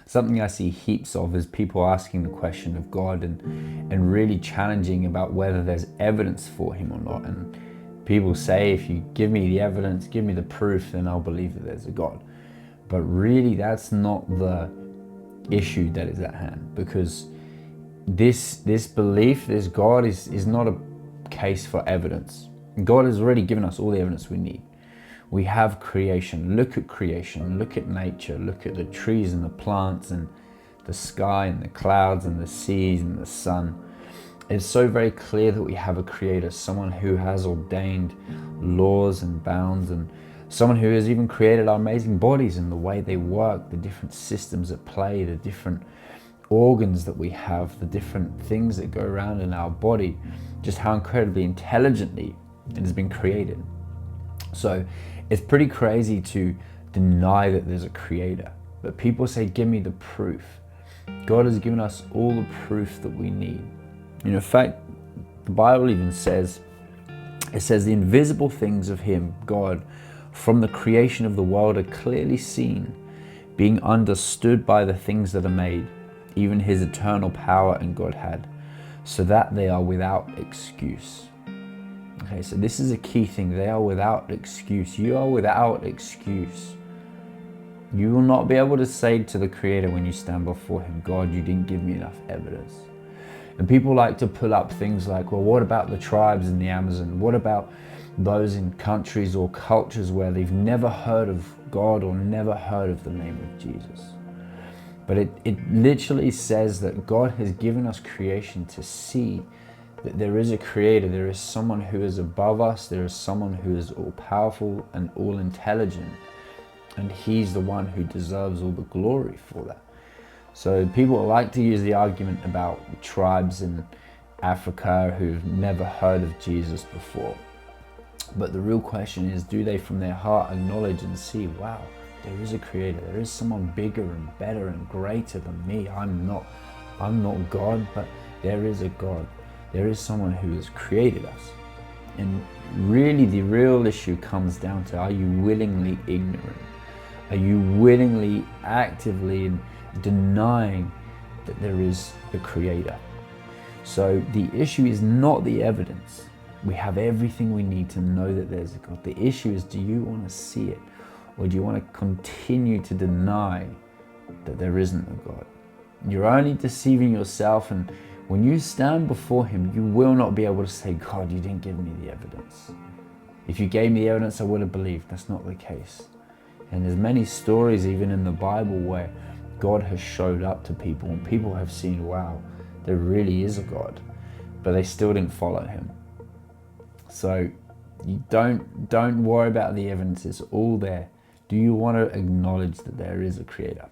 something I see heaps of is people asking the question of God and really challenging about whether there's evidence for him or not. And people say, if you give me the evidence, give me the proof, then I'll believe that there's a God. But really, that's not the issue that is at hand, because this belief, this God is not a case for evidence. God has already given us all the evidence we need. We have creation. Look at creation. Look at nature. Look at the trees and the plants and the sky and the clouds and the seas and the sun. It's so very clear that we have a creator, someone who has ordained laws and bounds, and someone who has even created our amazing bodies and the way they work, the different systems at play, the different organs that we have, the different things that go around in our body, just how incredibly intelligently it has been created. So it's pretty crazy to deny that there's a creator. But people say, give me the proof. God has given us all the proof that we need. In fact, the Bible even says, it says the invisible things of him, God, from the creation of the world are clearly seen, being understood by the things that are made, even his eternal power and Godhead, so that they are without excuse. Okay, so this is a key thing. They are without excuse. You are without excuse. You will not be able to say to the Creator when you stand before him, God, you didn't give me enough evidence. And people like to pull up things like, well, what about the tribes in the Amazon? What about those in countries or cultures where they've never heard of God or never heard of the name of Jesus? But it literally says that God has given us creation to see that there is a creator, there is someone who is above us, there is someone who is all powerful and all intelligent, and he's the one who deserves all the glory for that. So people like to use the argument about tribes in Africa who've never heard of Jesus before. But the real question is, do they from their heart acknowledge and see, wow, there is a creator, there is someone bigger and better and greater than me. I'm not God, but there is a God. There is someone who has created us. And really the real issue comes down to, are you willingly ignorant? Are you willingly, actively denying that there is a creator? So the issue is not the evidence. We have everything we need to know that there's a God. The issue is, do you want to see it? Or do you want to continue to deny that there isn't a God? You're only deceiving yourself, and when you stand before him, you will not be able to say, God, you didn't give me the evidence. If you gave me the evidence, I would have believed. That's not the case. And there's many stories even in the Bible where God has showed up to people and people have seen, wow, there really is a God, but they still didn't follow him. So you don't worry about the evidence. It's all there. Do you want to acknowledge that there is a creator?